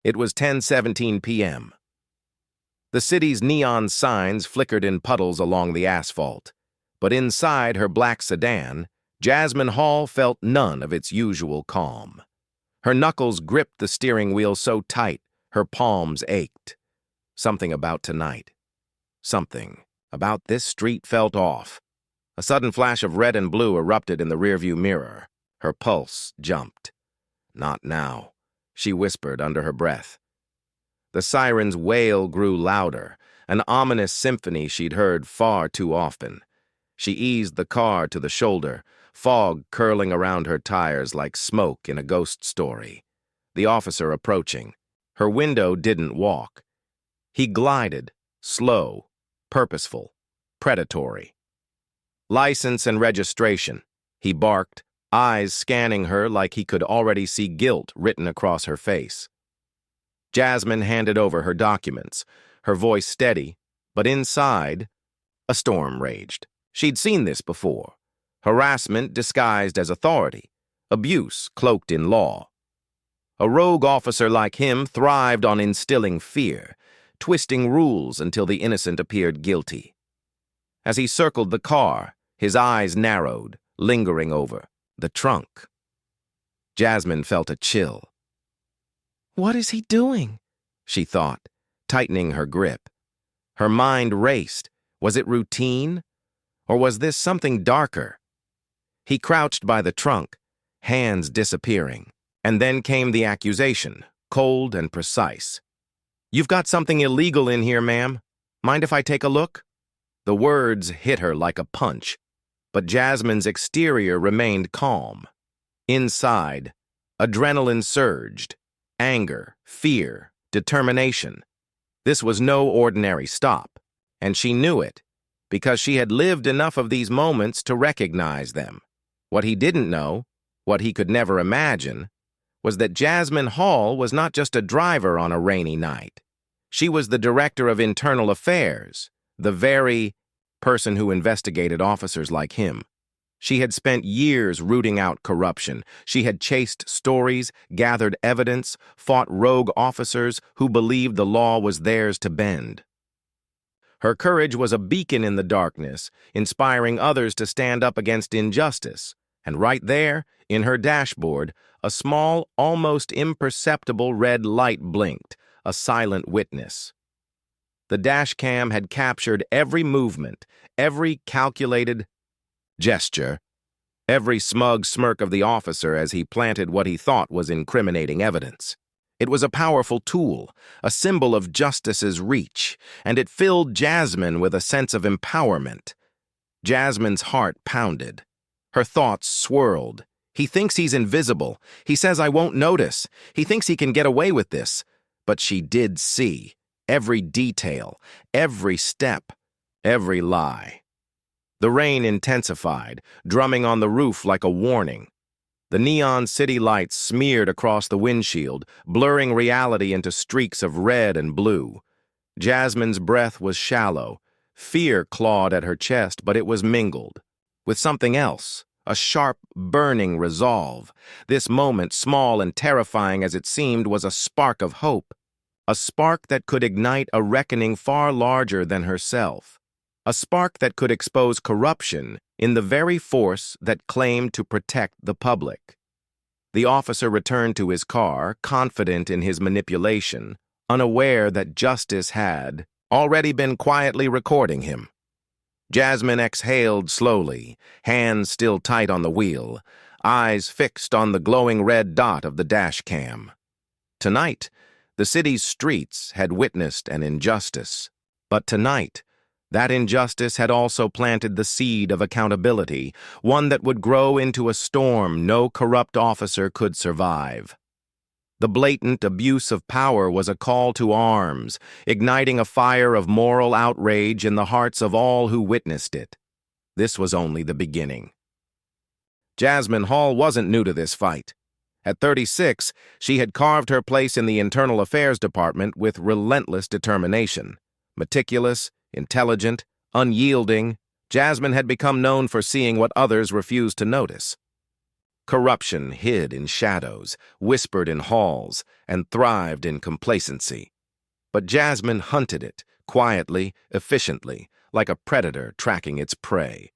It was 10:17 p.m. The city's neon signs flickered in puddles along the asphalt, but inside her black sedan, Jasmine Hall felt none of its usual calm. Her knuckles gripped the steering wheel so tight, her palms ached. Something about tonight. Something about this street felt off. A sudden flash of red and blue erupted in the rearview mirror. Her pulse jumped. "Not now," she whispered under her breath. The siren's wail grew louder, an ominous symphony she'd heard far too often. She eased the car to the shoulder, fog curling around her tires like smoke in a ghost story. The officer approaching. Her window didn't walk. He glided, slow, purposeful, predatory. "License and registration," he barked, eyes scanning her like he could already see guilt written across her face. Jasmine handed over her documents, her voice steady, but inside, a storm raged. She'd seen this before. Harassment disguised as authority, abuse cloaked in law. A rogue officer like him thrived on instilling fear, twisting rules until the innocent appeared guilty. As he circled the car, his eyes narrowed, lingering over the trunk. Jasmine felt a chill. "What is he doing?" she thought, tightening her grip. Her mind raced. Was it routine? Or was this something darker? He crouched by the trunk, hands disappearing. And then came the accusation, cold and precise. "You've got something illegal in here, ma'am. Mind if I take a look?" The words hit her like a punch, but Jasmine's exterior remained calm. Inside, adrenaline surged. Anger, fear, determination. This was no ordinary stop, and she knew it, because she had lived enough of these moments to recognize them. What he didn't know, what he could never imagine, was that Jasmine Hall was not just a driver on a rainy night. She was the director of internal affairs, the very person who investigated officers like him. She had spent years rooting out corruption. She had chased stories, gathered evidence, fought rogue officers who believed the law was theirs to bend. Her courage was a beacon in the darkness, inspiring others to stand up against injustice. And right there, in her dashboard, a small, almost imperceptible red light blinked, a silent witness. The dashcam had captured every movement, every calculated gesture, every smug smirk of the officer as he planted what he thought was incriminating evidence. It was a powerful tool, a symbol of justice's reach, and it filled Jasmine with a sense of empowerment. Jasmine's heart pounded. Her thoughts swirled. He thinks he's invisible. He says I won't notice. He thinks he can get away with this. But she did see every detail, every step, every lie. The rain intensified, drumming on the roof like a warning. The neon city lights smeared across the windshield, blurring reality into streaks of red and blue. Jasmine's breath was shallow. Fear clawed at her chest, but it was mingled with something else, a sharp, burning resolve. This moment, small and terrifying as it seemed, was a spark of hope, a spark that could ignite a reckoning far larger than herself. A spark that could expose corruption in the very force that claimed to protect the public. The officer returned to his car, confident in his manipulation, unaware that justice had already been quietly recording him. Jasmine exhaled slowly, hands still tight on the wheel, eyes fixed on the glowing red dot of the dash cam. Tonight, the city's streets had witnessed an injustice, but tonight, that injustice had also planted the seed of accountability, one that would grow into a storm no corrupt officer could survive. The blatant abuse of power was a call to arms, igniting a fire of moral outrage in the hearts of all who witnessed it. This was only the beginning. Jasmine Hall wasn't new to this fight. At 36, she had carved her place in the Internal Affairs Department with relentless determination. Meticulous, intelligent, unyielding, Jasmine had become known for seeing what others refused to notice. Corruption hid in shadows, whispered in halls, and thrived in complacency. But Jasmine hunted it, quietly, efficiently, like a predator tracking its prey.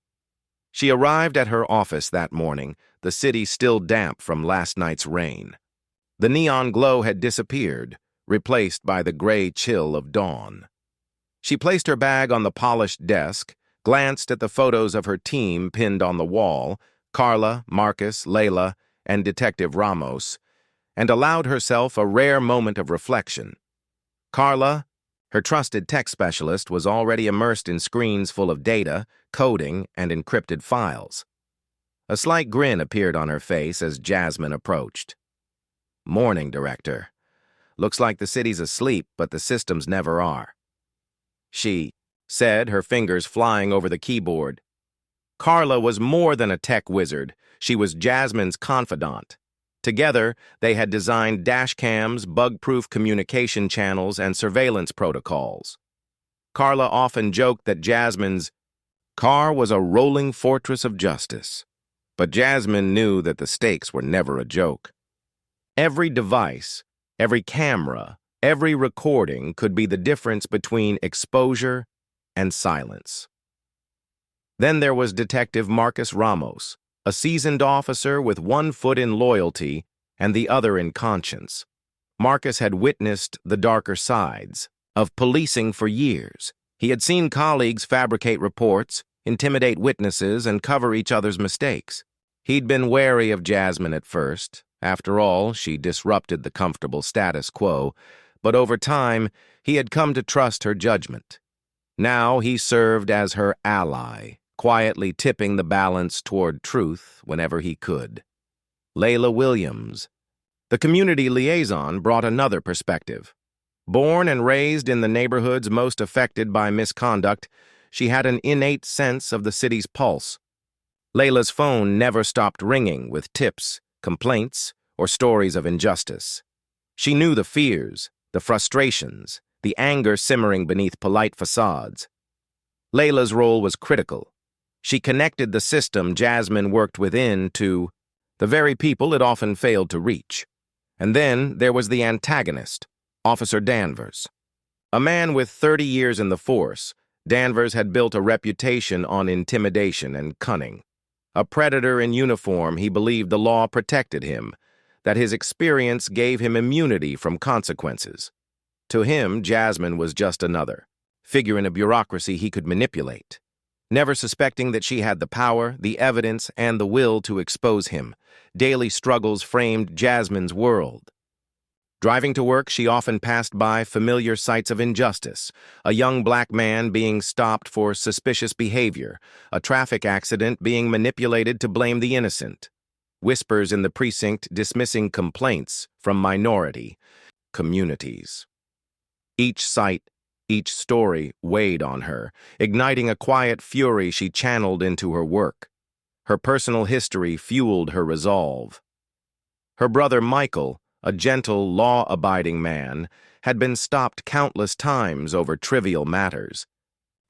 She arrived at her office that morning, the city still damp from last night's rain. The neon glow had disappeared, replaced by the gray chill of dawn. She placed her bag on the polished desk, glanced at the photos of her team pinned on the wall, Carla, Marcus, Layla, and Detective Ramos, and allowed herself a rare moment of reflection. Carla, her trusted tech specialist, was already immersed in screens full of data, coding, and encrypted files. A slight grin appeared on her face as Jasmine approached. "Morning, Director. Looks like the city's asleep, but the systems never are," she said, her fingers flying over the keyboard. Carla was more than a tech wizard. She was Jasmine's confidant. Together, they had designed dashcams, bug-proof communication channels, and surveillance protocols. Carla often joked that Jasmine's car was a rolling fortress of justice. But Jasmine knew that the stakes were never a joke. Every device, every camera, every recording could be the difference between exposure and silence. Then there was Detective Marcus Ramos, a seasoned officer with one foot in loyalty and the other in conscience. Marcus had witnessed the darker sides of policing for years. He had seen colleagues fabricate reports, intimidate witnesses, and cover each other's mistakes. He'd been wary of Jasmine at first. After all, she disrupted the comfortable status quo, but over time, he had come to trust her judgment. Now he served as her ally, quietly tipping the balance toward truth whenever he could. Layla Williams, the community liaison, brought another perspective. Born and raised in the neighborhoods most affected by misconduct, she had an innate sense of the city's pulse. Layla's phone never stopped ringing with tips, complaints, or stories of injustice. She knew the fears, the frustrations, the anger simmering beneath polite facades. Layla's role was critical. She connected the system Jasmine worked within to the very people it often failed to reach. And then there was the antagonist, Officer Danvers. A man with 30 years in the force, Danvers had built a reputation on intimidation and cunning. A predator in uniform, he believed the law protected him, that his experience gave him immunity from consequences. To him, Jasmine was just another figure in a bureaucracy he could manipulate. Never suspecting that she had the power, the evidence, and the will to expose him, daily struggles framed Jasmine's world. Driving to work, she often passed by familiar sights of injustice, a young black man being stopped for suspicious behavior, a traffic accident being manipulated to blame the innocent, whispers in the precinct dismissing complaints from minority communities. Each sight, each story weighed on her, igniting a quiet fury she channeled into her work. Her personal history fueled her resolve. Her brother Michael, a gentle, law-abiding man, had been stopped countless times over trivial matters,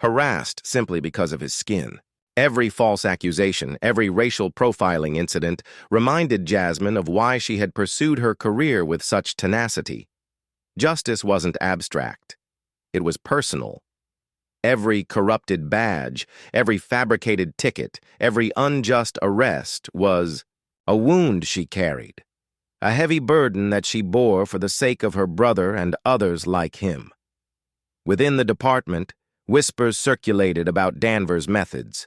harassed simply because of his skin. Every false accusation, every racial profiling incident reminded Jasmine of why she had pursued her career with such tenacity. Justice wasn't abstract. It was personal. Every corrupted badge, every fabricated ticket, every unjust arrest was a wound she carried, a heavy burden that she bore for the sake of her brother and others like him. Within the department, whispers circulated about Danvers' methods.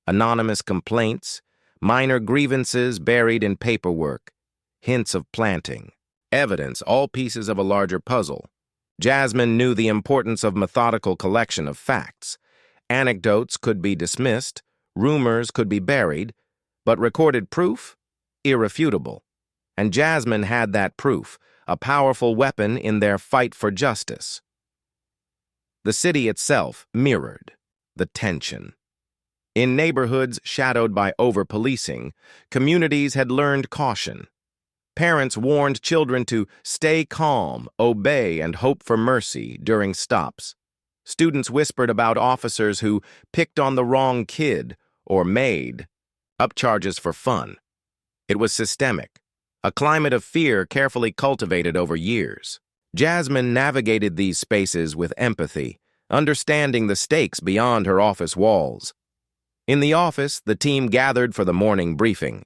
Anonymous complaints, minor grievances buried in paperwork, hints of planting, evidence, all pieces of a larger puzzle. Jasmine knew the importance of methodical collection of facts. Anecdotes could be dismissed, rumors could be buried, but recorded proof? Irrefutable. And Jasmine had that proof, a powerful weapon in their fight for justice. The city itself mirrored the tension. In neighborhoods shadowed by over-policing, communities had learned caution. Parents warned children to stay calm, obey, and hope for mercy during stops. Students whispered about officers who picked on the wrong kid or made up charges for fun. It was systemic, a climate of fear carefully cultivated over years. Jasmine navigated these spaces with empathy, understanding the stakes beyond her office walls. In the office, the team gathered for the morning briefing.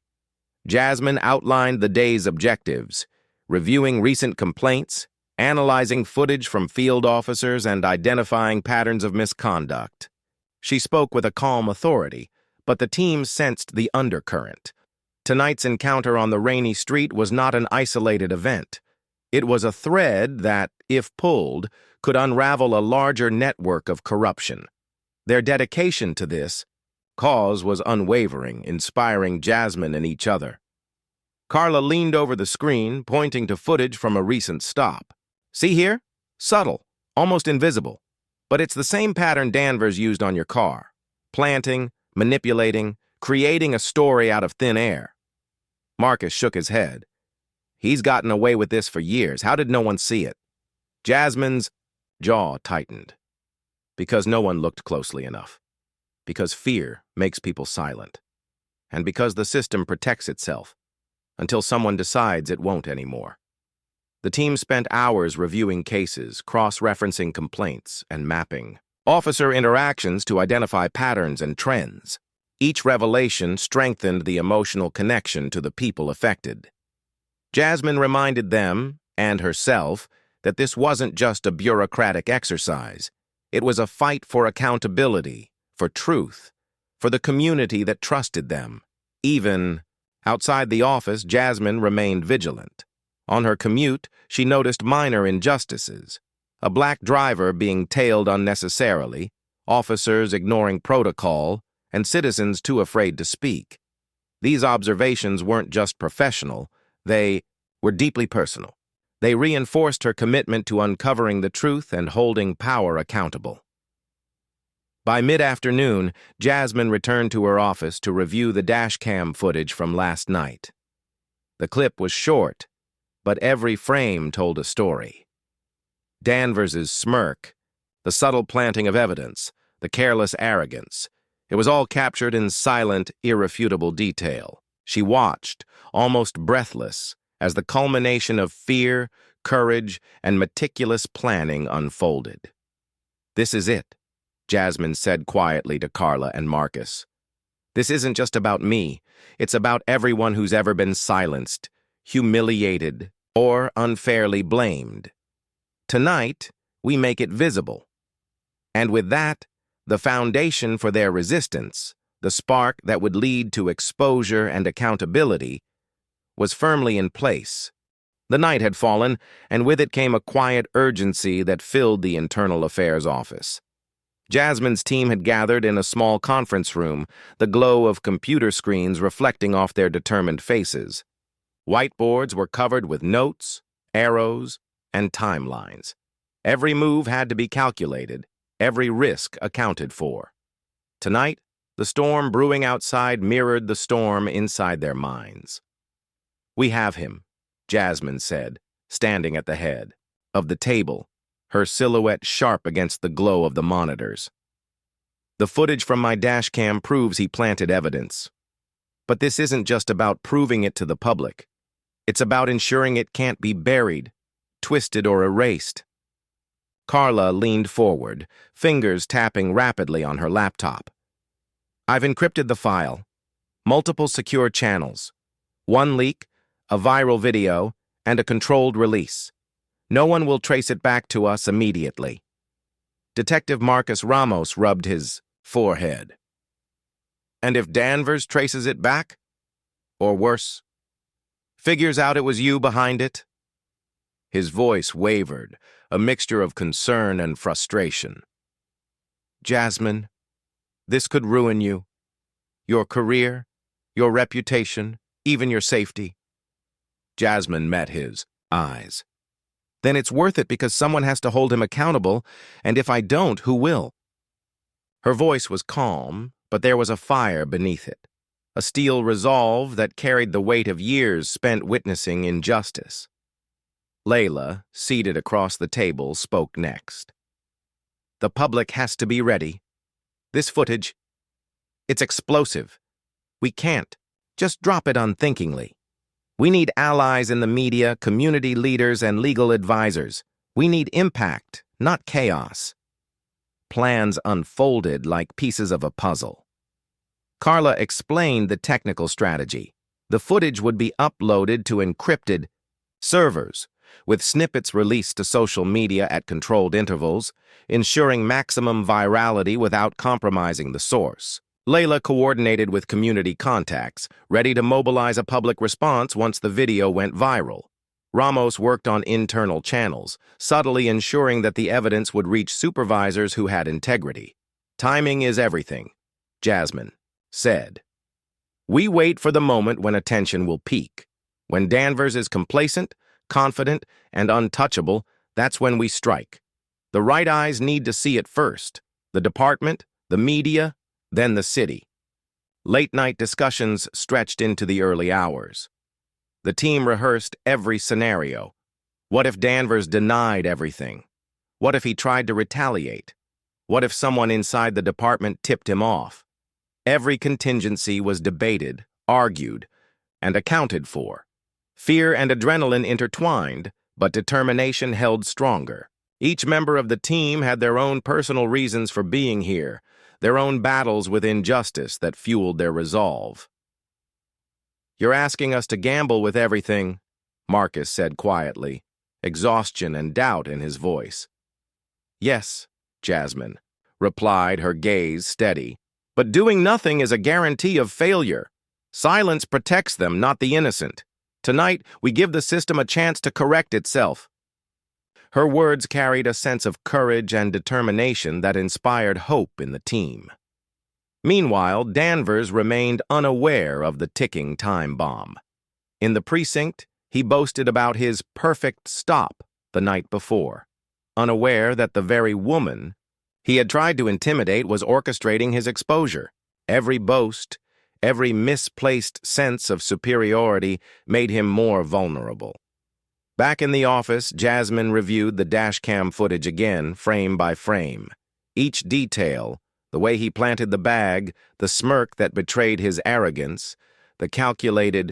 Jasmine outlined the day's objectives, reviewing recent complaints, analyzing footage from field officers, and identifying patterns of misconduct. She spoke with a calm authority, but the team sensed the undercurrent. Tonight's encounter on the rainy street was not an isolated event. It was a thread that, if pulled, could unravel a larger network of corruption. Their dedication to this cause was unwavering, inspiring Jasmine and each other. Carla leaned over the screen, pointing to footage from a recent stop. See here? Subtle, almost invisible. But it's the same pattern Danvers used on your car. Planting, manipulating, creating a story out of thin air. Marcus shook his head. He's gotten away with this for years. How did no one see it? Jasmine's jaw tightened. Because no one looked closely enough. Because fear makes people silent. And because the system protects itself, until someone decides it won't anymore. The team spent hours reviewing cases, cross-referencing complaints, and mapping officer interactions to identify patterns and trends. Each revelation strengthened the emotional connection to the people affected. Jasmine reminded them, and herself, that this wasn't just a bureaucratic exercise. It was a fight for accountability, for truth, for the community that trusted them. Even outside the office, Jasmine remained vigilant. On her commute, she noticed minor injustices. A black driver being tailed unnecessarily, officers ignoring protocol, and citizens too afraid to speak. These observations weren't just professional, they were deeply personal. They reinforced her commitment to uncovering the truth and holding power accountable. By mid-afternoon, Jasmine returned to her office to review the dashcam footage from last night. The clip was short, but every frame told a story. Danvers's smirk, the subtle planting of evidence, the careless arrogance, it was all captured in silent, irrefutable detail. She watched, almost breathless, as the culmination of fear, courage, and meticulous planning unfolded. "This is it," Jasmine said quietly to Carla and Marcus. "This isn't just about me. It's about everyone who's ever been silenced, humiliated, or unfairly blamed. Tonight, we make it visible. And with that, the foundation for their resistance, the spark that would lead to exposure and accountability, was firmly in place. The night had fallen, and with it came a quiet urgency that filled the Internal Affairs office. Jasmine's team had gathered in a small conference room, the glow of computer screens reflecting off their determined faces. Whiteboards were covered with notes, arrows, and timelines. Every move had to be calculated, every risk accounted for. Tonight, the storm brewing outside mirrored the storm inside their minds. "We have him," Jasmine said, standing at the head of the table, her silhouette sharp against the glow of the monitors. "The footage from my dashcam proves he planted evidence. But this isn't just about proving it to the public. It's about ensuring it can't be buried, twisted, or erased." Carla leaned forward, fingers tapping rapidly on her laptop. "I've encrypted the file. Multiple secure channels. One leak, a viral video, and a controlled release. No one will trace it back to us immediately." Detective Marcus Ramos rubbed his forehead. "And if Danvers traces it back? Or worse, figures out it was you behind it?" His voice wavered, a mixture of concern and frustration. "Jasmine, this could ruin you. Your career, your reputation, even your safety." Jasmine met his eyes. "Then it's worth it because someone has to hold him accountable, and if I don't, who will?" Her voice was calm, but there was a fire beneath it, a steel resolve that carried the weight of years spent witnessing injustice. Layla, seated across the table, spoke next. "The public has to be ready. This footage, it's explosive. We can't Just drop it unthinkingly. We need allies in the media, community leaders, and legal advisors. We need impact, not chaos. Plans unfolded like pieces of a puzzle. Carla explained the technical strategy. The footage would be uploaded to encrypted servers, with snippets released to social media at controlled intervals, ensuring maximum virality without compromising the source. Layla coordinated with community contacts, ready to mobilize a public response once the video went viral. Ramos worked on internal channels, subtly ensuring that the evidence would reach supervisors who had integrity. Timing is everything, Jasmine said. We wait for the moment when attention will peak. When Danvers is complacent, confident, and untouchable, that's when we strike. The right eyes need to see it first. The department, the media, then the city. Late-night discussions stretched into the early hours. The team rehearsed every scenario. What if Danvers denied everything? What if he tried to retaliate? What if someone inside the department tipped him off? Every contingency was debated, argued, and accounted for. Fear and adrenaline intertwined, but determination held stronger. Each member of the team had their own personal reasons for being here, their own battles with injustice that fueled their resolve. You're asking us to gamble with everything, Marcus said quietly, exhaustion and doubt in his voice. Yes, Jasmine replied, her gaze steady. But doing nothing is a guarantee of failure. Silence protects them, not the innocent. Tonight, we give the system a chance to correct itself. Her words carried a sense of courage and determination that inspired hope in the team. Meanwhile, Danvers remained unaware of the ticking time bomb. In the precinct, he boasted about his perfect stop the night before, unaware that the very woman he had tried to intimidate was orchestrating his exposure. Every boast, every misplaced sense of superiority made him more vulnerable. Back in the office, Jasmine reviewed the dashcam footage again, frame by frame. Each detail, the way he planted the bag, the smirk that betrayed his arrogance, the calculated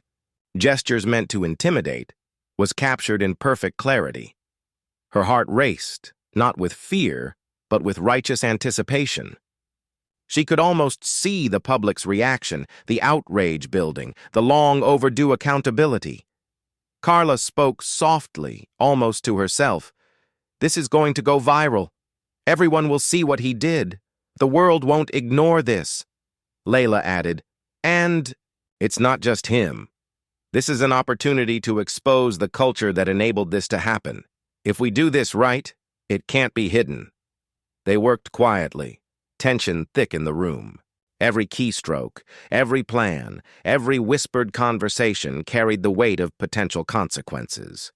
gestures meant to intimidate, was captured in perfect clarity. Her heart raced, not with fear, but with righteous anticipation. She could almost see the public's reaction, the outrage building, the long overdue accountability. Carla spoke softly, almost to herself. This is going to go viral. Everyone will see what he did. The world won't ignore this. Layla added, and it's not just him. This is an opportunity to expose the culture that enabled this to happen. If we do this right, it can't be hidden. They worked quietly, tension thick in the room. Every keystroke, every plan, every whispered conversation carried the weight of potential consequences.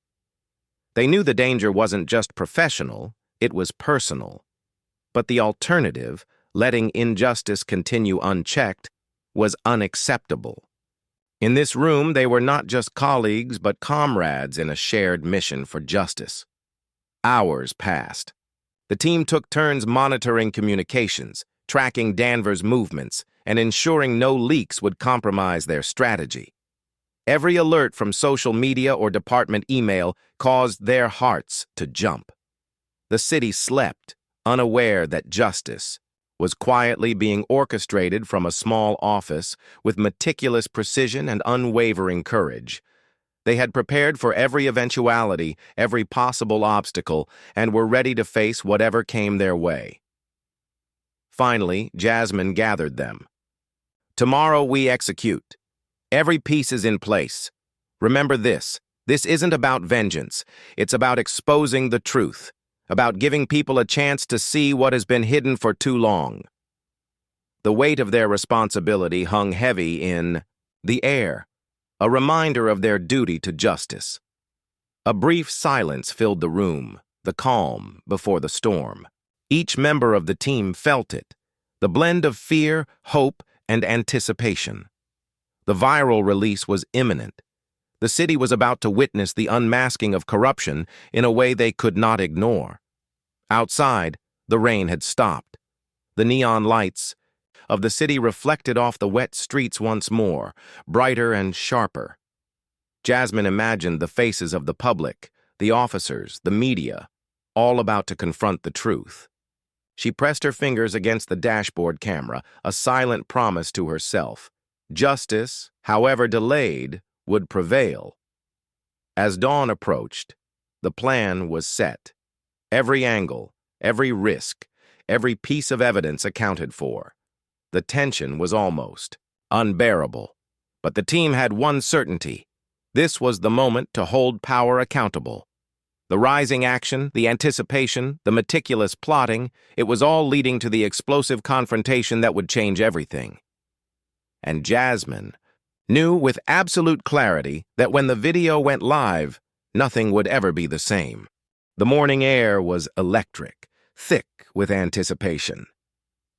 They knew the danger wasn't just professional, it was personal. But the alternative, letting injustice continue unchecked, was unacceptable. In this room, they were not just colleagues, but comrades in a shared mission for justice. Hours passed. The team took turns monitoring communications, tracking Danvers' movements, and ensuring no leaks would compromise their strategy. Every alert from social media or department email caused their hearts to jump. The city slept, unaware that justice was quietly being orchestrated from a small office with meticulous precision and unwavering courage. They had prepared for every eventuality, every possible obstacle, and were ready to face whatever came their way. Finally, Jasmine gathered them. Tomorrow we execute. Every piece is in place. Remember this isn't about vengeance. It's about exposing the truth, about giving people a chance to see what has been hidden for too long. The weight of their responsibility hung heavy in the air, a reminder of their duty to justice. A brief silence filled the room, the calm before the storm. Each member of the team felt it, the blend of fear, hope, and anticipation. The viral release was imminent. The city was about to witness the unmasking of corruption in a way they could not ignore. Outside, the rain had stopped. The neon lights, of the city reflected off the wet streets once more, brighter and sharper. Jasmine imagined the faces of the public, the officers, the media, all about to confront the truth. She pressed her fingers against the dashboard camera, a silent promise to herself. Justice, however delayed, would prevail. As dawn approached, the plan was set. Every angle, every risk, every piece of evidence accounted for. The tension was almost unbearable. But the team had one certainty. This was the moment to hold power accountable. The rising action, the anticipation, the meticulous plotting, it was all leading to the explosive confrontation that would change everything. And Jasmine knew with absolute clarity that when the video went live, nothing would ever be the same. The morning air was electric, thick with anticipation.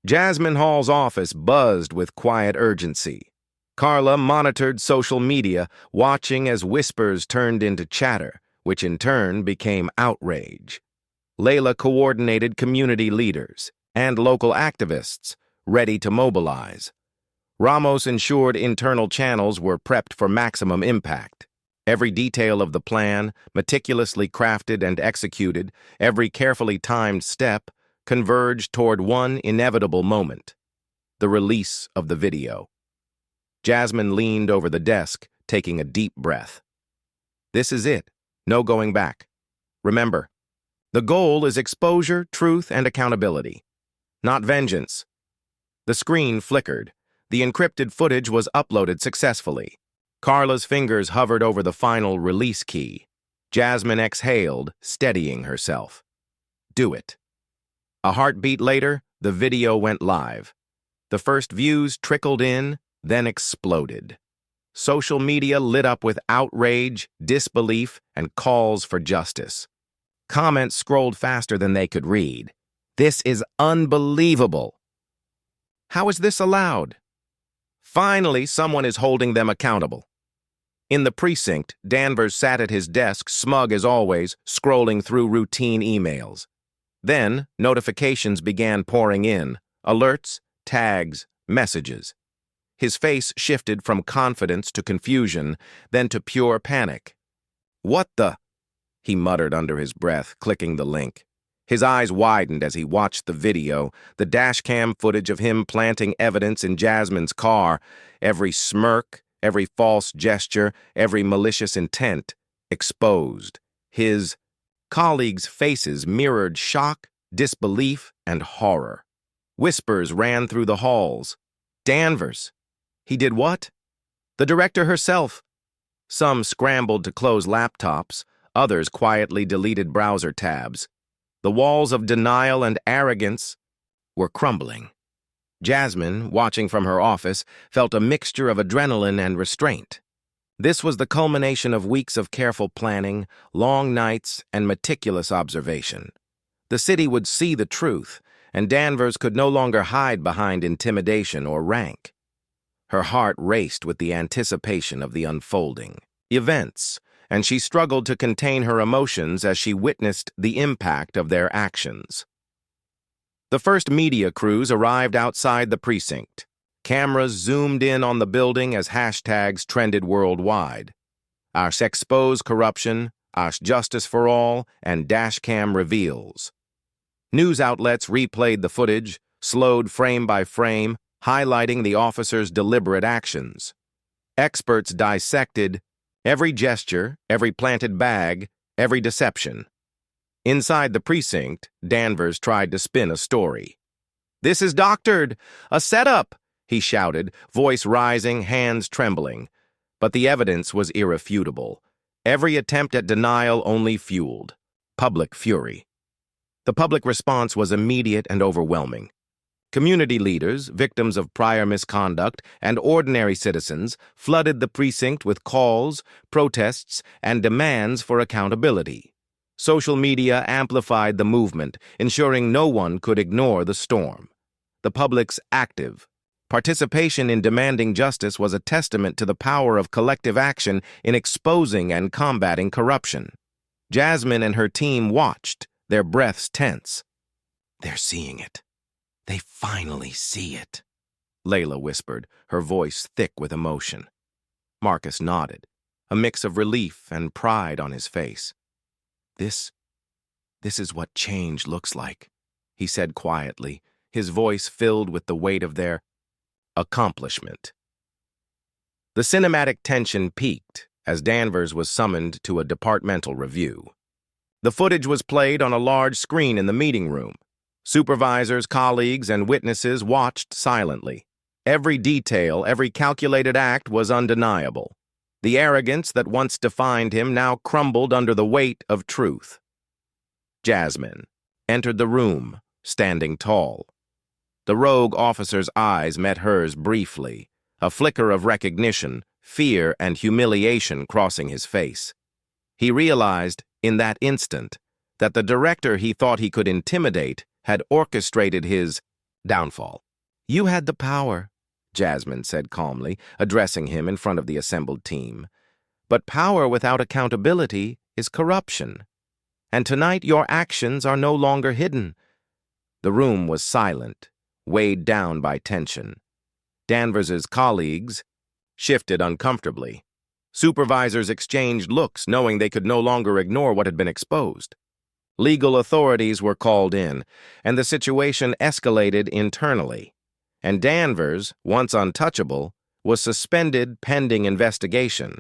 Jasmine Hall's office buzzed with quiet urgency. Carla monitored social media, watching as whispers turned into chatter, which in turn became outrage. Layla coordinated community leaders and local activists, ready to mobilize. Ramos ensured internal channels were prepped for maximum impact. Every detail of the plan, meticulously crafted and executed, every carefully timed step, converged toward one inevitable moment: the release of the video. Jasmine leaned over the desk, taking a deep breath. This is it. No going back. Remember, the goal is exposure, truth, and accountability, not vengeance. The screen flickered. The encrypted footage was uploaded successfully. Carla's fingers hovered over the final release key. Jasmine exhaled, steadying herself. Do it. A heartbeat later, the video went live. The first views trickled in, then exploded. Social media lit up with outrage, disbelief, and calls for justice. Comments scrolled faster than they could read. This is unbelievable. How is this allowed? Finally, someone is holding them accountable. In the precinct, Danvers sat at his desk, smug as always, scrolling through routine emails. Then, notifications began pouring in. Alerts, tags, messages. His face shifted from confidence to confusion, then to pure panic. What the? He muttered under his breath, clicking the link. His eyes widened as he watched the video, the dashcam footage of him planting evidence in Jasmine's car, every smirk, every false gesture, every malicious intent, exposed. His colleagues' faces mirrored shock, disbelief, and horror. Whispers ran through the halls. Danvers. He did what? The director herself. Some scrambled to close laptops, others quietly deleted browser tabs. The walls of denial and arrogance were crumbling. Jasmine, watching from her office, felt a mixture of adrenaline and restraint. This was the culmination of weeks of careful planning, long nights, and meticulous observation. The city would see the truth, and Danvers could no longer hide behind intimidation or rank. Her heart raced with the anticipation of the unfolding events, and she struggled to contain her emotions as she witnessed the impact of their actions. The first media crews arrived outside the precinct. Cameras zoomed in on the building as hashtags trended worldwide. Our expose corruption, our justice for all, and Dashcam reveals. News outlets replayed the footage, slowed frame by frame, highlighting the officers' deliberate actions. Experts dissected every gesture, every planted bag, every deception. Inside the precinct, Danvers tried to spin a story. "This is doctored! A setup!" he shouted, voice rising, hands trembling. But the evidence was irrefutable. Every attempt at denial only fueled public fury. The public response was immediate and overwhelming. Community leaders, victims of prior misconduct, and ordinary citizens flooded the precinct with calls, protests, and demands for accountability. Social media amplified the movement, ensuring no one could ignore the storm. The public's active participation in demanding justice was a testament to the power of collective action in exposing and combating corruption. Jasmine and her team watched, their breaths tense. They're seeing it. They finally see it. Layla whispered, her voice thick with emotion. Marcus nodded, a mix of relief and pride on his face. This is what change looks like, he said quietly, his voice filled with the weight of their accomplishment. The cinematic tension peaked as Danvers was summoned to a departmental review. The footage was played on a large screen in the meeting room. Supervisors, colleagues, and witnesses watched silently. Every detail, every calculated act was undeniable. The arrogance that once defined him now crumbled under the weight of truth. Jasmine entered the room, standing tall. The rogue officer's eyes met hers briefly, a flicker of recognition, fear, and humiliation crossing his face. He realized, in that instant, that the director he thought he could intimidate had orchestrated his downfall. "You had the power," Jasmine said calmly, addressing him in front of the assembled team. "But power without accountability is corruption. And tonight your actions are no longer hidden." The room was silent, weighed down by tension. Danvers's colleagues shifted uncomfortably. Supervisors exchanged looks, knowing they could no longer ignore what had been exposed. Legal authorities were called in, and the situation escalated internally. And Danvers, once untouchable, was suspended pending investigation.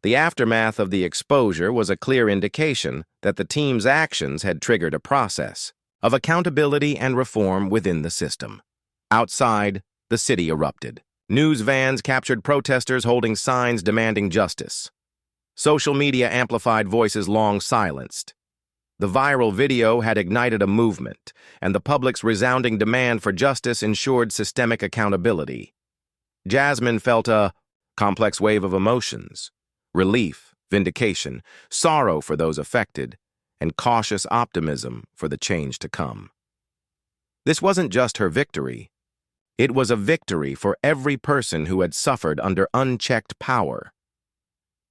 The aftermath of the exposure was a clear indication that the team's actions had triggered a process of accountability and reform within the system. Outside, the city erupted. News vans captured protesters holding signs demanding justice. Social media amplified voices long silenced. The viral video had ignited a movement, and the public's resounding demand for justice ensured systemic accountability. Jasmine felt a complex wave of emotions: relief, vindication, sorrow for those affected, and cautious optimism for the change to come. This wasn't just her victory. It was a victory for every person who had suffered under unchecked power.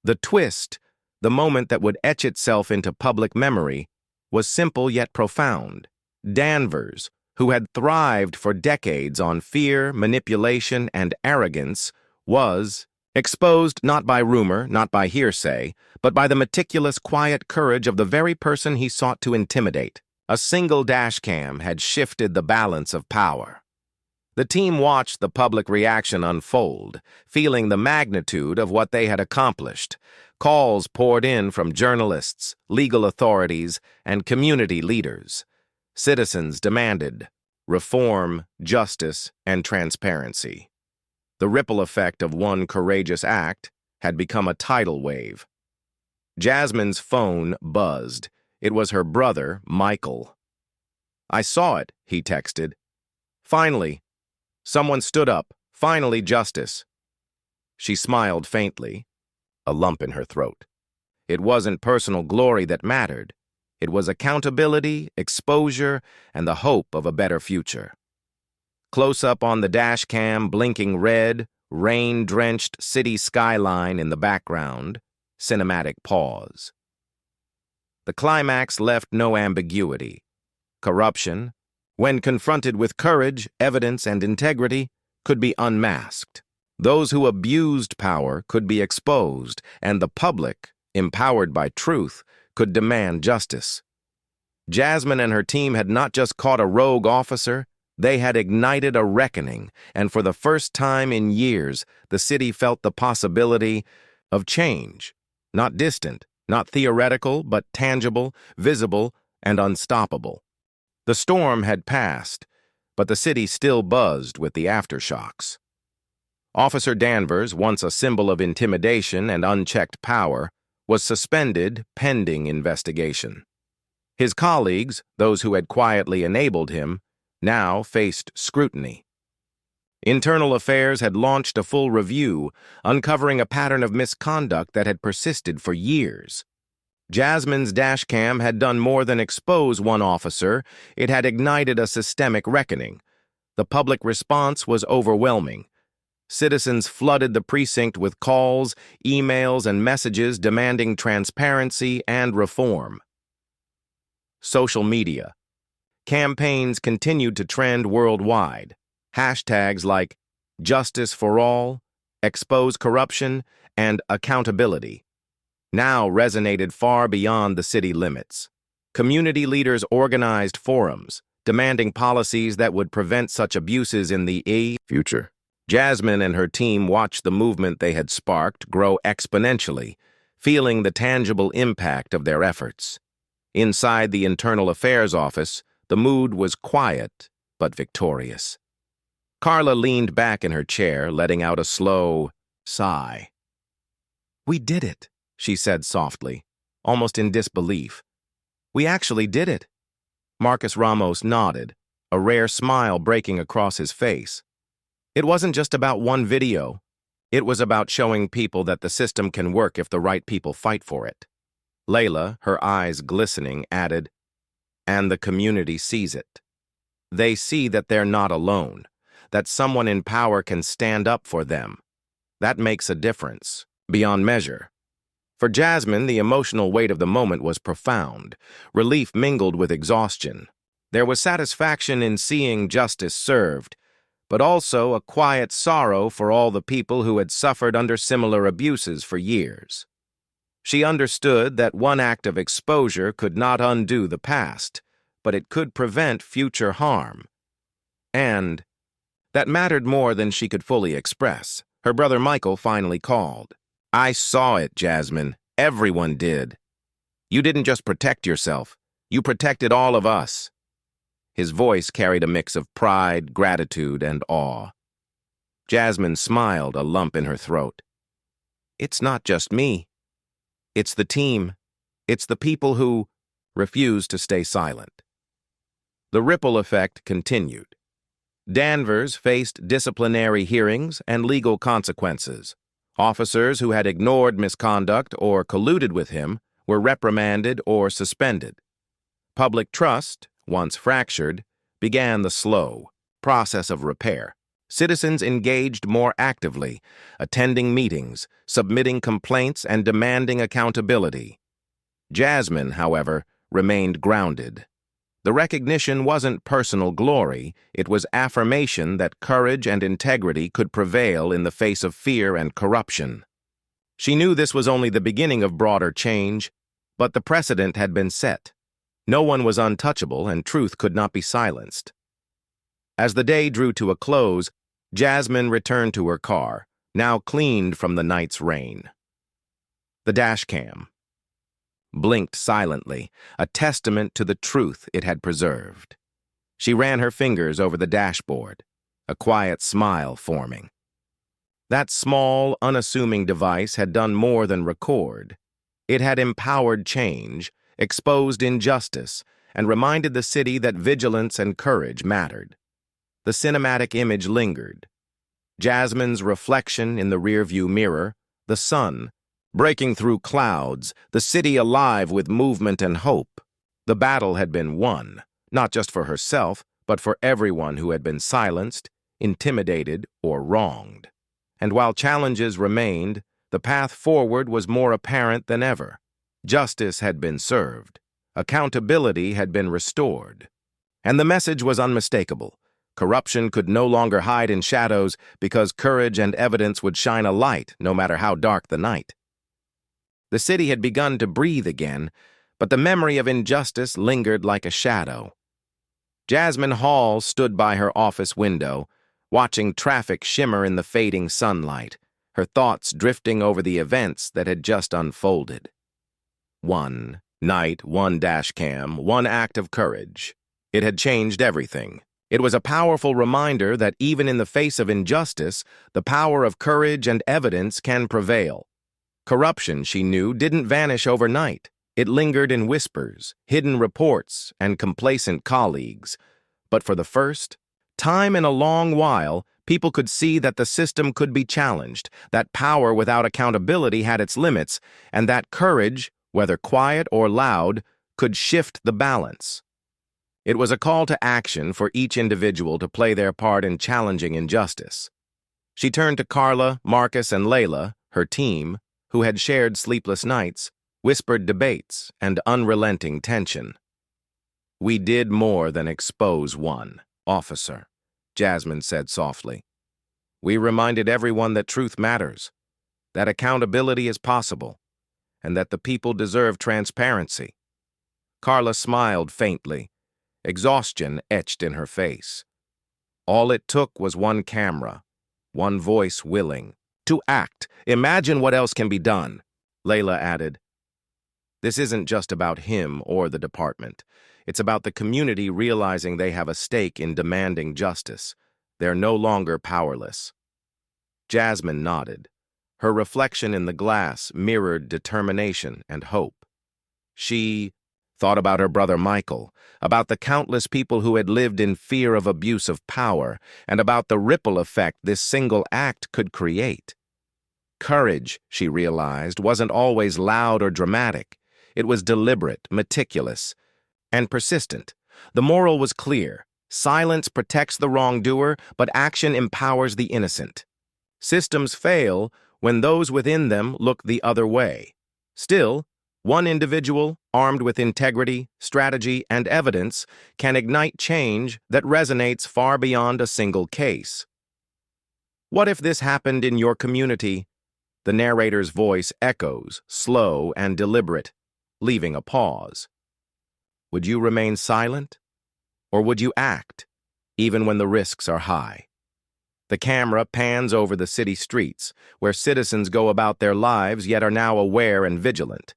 The twist, the moment that would etch itself into public memory, was simple yet profound. Danvers, who had thrived for decades on fear, manipulation, and arrogance, was exposed not by rumor, not by hearsay, but by the meticulous, quiet courage of the very person he sought to intimidate. A single dashcam had shifted the balance of power. The team watched the public reaction unfold, feeling the magnitude of what they had accomplished. Calls poured in from journalists, legal authorities, and community leaders. Citizens demanded reform, justice, and transparency. The ripple effect of one courageous act had become a tidal wave. Jasmine's phone buzzed. It was her brother, Michael. "I saw it," he texted. "Finally. Someone stood up. Finally, justice." She smiled faintly, a lump in her throat. It wasn't personal glory that mattered. It was accountability, exposure, and the hope of a better future. Close up on the dashcam, blinking red, rain-drenched city skyline in the background, cinematic pause. The climax left no ambiguity. Corruption, when confronted with courage, evidence, and integrity, could be unmasked. Those who abused power could be exposed, and the public, empowered by truth, could demand justice. Jasmine and her team had not just caught a rogue officer, they had ignited a reckoning, and for the first time in years, the city felt the possibility of change. Not distant, not theoretical, but tangible, visible, and unstoppable. The storm had passed, but the city still buzzed with the aftershocks. Officer Danvers, once a symbol of intimidation and unchecked power, was suspended pending investigation. His colleagues, those who had quietly enabled him, now faced scrutiny. Internal Affairs had launched a full review, uncovering a pattern of misconduct that had persisted for years. Jasmine's dashcam had done more than expose one officer, it had ignited a systemic reckoning. The public response was overwhelming. Citizens flooded the precinct with calls, emails, and messages demanding transparency and reform. Social media. Campaigns continued to trend worldwide. Hashtags like justice for all, expose corruption, and accountability now resonated far beyond the city limits. Community leaders organized forums, demanding policies that would prevent such abuses in the future. Jasmine and her team watched the movement they had sparked grow exponentially, feeling the tangible impact of their efforts. Inside the Internal Affairs office, the mood was quiet but victorious. Carla leaned back in her chair, letting out a slow sigh. "We did it," she said softly, almost in disbelief. "We actually did it." Marcus Ramos nodded, a rare smile breaking across his face. It wasn't just about one video. It was about showing people that the system can work if the right people fight for it. Layla, her eyes glistening, added, "And the community sees it. They see that they're not alone, that someone in power can stand up for them. That makes a difference, beyond measure." For Jasmine, the emotional weight of the moment was profound. Relief mingled with exhaustion. There was satisfaction in seeing justice served, but also a quiet sorrow for all the people who had suffered under similar abuses for years. She understood that one act of exposure could not undo the past, but it could prevent future harm. And that mattered more than she could fully express. Her brother Michael finally called. "I saw it, Jasmine. Everyone did. You didn't just protect yourself. You protected all of us." His voice carried a mix of pride, gratitude, and awe. Jasmine smiled, a lump in her throat. "It's not just me. It's the team. It's the people who refuse to stay silent." The ripple effect continued. Danvers faced disciplinary hearings and legal consequences. Officers who had ignored misconduct or colluded with him were reprimanded or suspended. Public trust, once fractured, began the slow process of repair. Citizens engaged more actively, attending meetings, submitting complaints, and demanding accountability. Jasmine, however, remained grounded. The recognition wasn't personal glory, it was affirmation that courage and integrity could prevail in the face of fear and corruption. She knew this was only the beginning of broader change, but the precedent had been set. No one was untouchable, and truth could not be silenced. As the day drew to a close, Jasmine returned to her car, now cleaned from the night's rain. The dashcam blinked silently, a testament to the truth it had preserved. She ran her fingers over the dashboard, a quiet smile forming. That small, unassuming device had done more than record. It had empowered change, exposed injustice, and reminded the city that vigilance and courage mattered. The cinematic image lingered. Jasmine's reflection in the rearview mirror, the sun, breaking through clouds, the city alive with movement and hope. The battle had been won, not just for herself, but for everyone who had been silenced, intimidated, or wronged. And while challenges remained, the path forward was more apparent than ever. Justice had been served. Accountability had been restored. And the message was unmistakable. Corruption could no longer hide in shadows because courage and evidence would shine a light no matter how dark the night. The city had begun to breathe again, but the memory of injustice lingered like a shadow. Jasmine Hall stood by her office window, watching traffic shimmer in the fading sunlight, her thoughts drifting over the events that had just unfolded. One night, one dashcam, one act of courage. It had changed everything. It was a powerful reminder that even in the face of injustice, the power of courage and evidence can prevail. Corruption, she knew, didn't vanish overnight. It lingered in whispers, hidden reports, and complacent colleagues. But for the first time in a long while, people could see that the system could be challenged, that power without accountability had its limits, and that courage, whether quiet or loud, could shift the balance. It was a call to action for each individual to play their part in challenging injustice. She turned to Carla, Marcus, and Layla, her team, who had shared sleepless nights, whispered debates, and unrelenting tension. "We did more than expose one officer," Jasmine said softly. We reminded everyone that truth matters, that accountability is possible, and that the people deserve transparency. Carla smiled faintly, exhaustion etched in her face. All it took was one camera, one voice willing to act. Imagine what else can be done, Layla added. This isn't just about him or the department. It's about the community realizing they have a stake in demanding justice. They're no longer powerless. Jasmine nodded. Her reflection in the glass mirrored determination and hope. She thought about her brother Michael, about the countless people who had lived in fear of abuse of power, and about the ripple effect this single act could create. Courage, she realized, wasn't always loud or dramatic. It was deliberate, meticulous, and persistent. The moral was clear. Silence protects the wrongdoer, but action empowers the innocent. Systems fail when those within them look the other way. Still, one individual, armed with integrity, strategy, and evidence, can ignite change that resonates far beyond a single case. What if this happened in your community? The narrator's voice echoes, slow and deliberate, leaving a pause. Would you remain silent? Or would you act, even when the risks are high? The camera pans over the city streets, where citizens go about their lives yet are now aware and vigilant.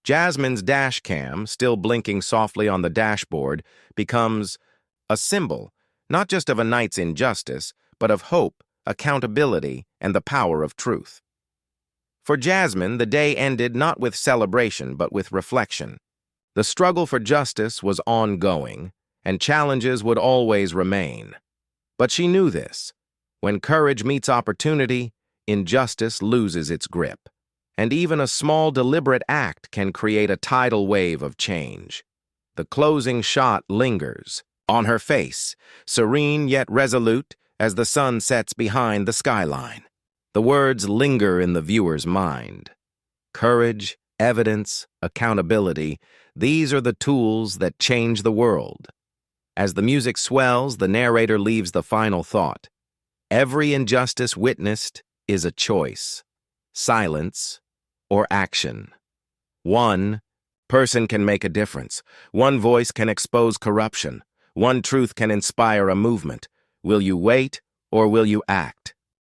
Jasmine's dashcam, still blinking softly on the dashboard, becomes a symbol, not just of a night's injustice, but of hope, accountability, and the power of truth. For Jasmine, the day ended not with celebration, but with reflection. The struggle for justice was ongoing, and challenges would always remain. But she knew this. When courage meets opportunity, injustice loses its grip. And even a small deliberate act can create a tidal wave of change. The closing shot lingers on her face, serene yet resolute as the sun sets behind the skyline. The words linger in the viewer's mind. Courage, evidence, accountability, these are the tools that change the world. As the music swells, the narrator leaves the final thought. Every injustice witnessed is a choice. Silence or action. One person can make a difference. One voice can expose corruption. One truth can inspire a movement. Will you wait or will you act?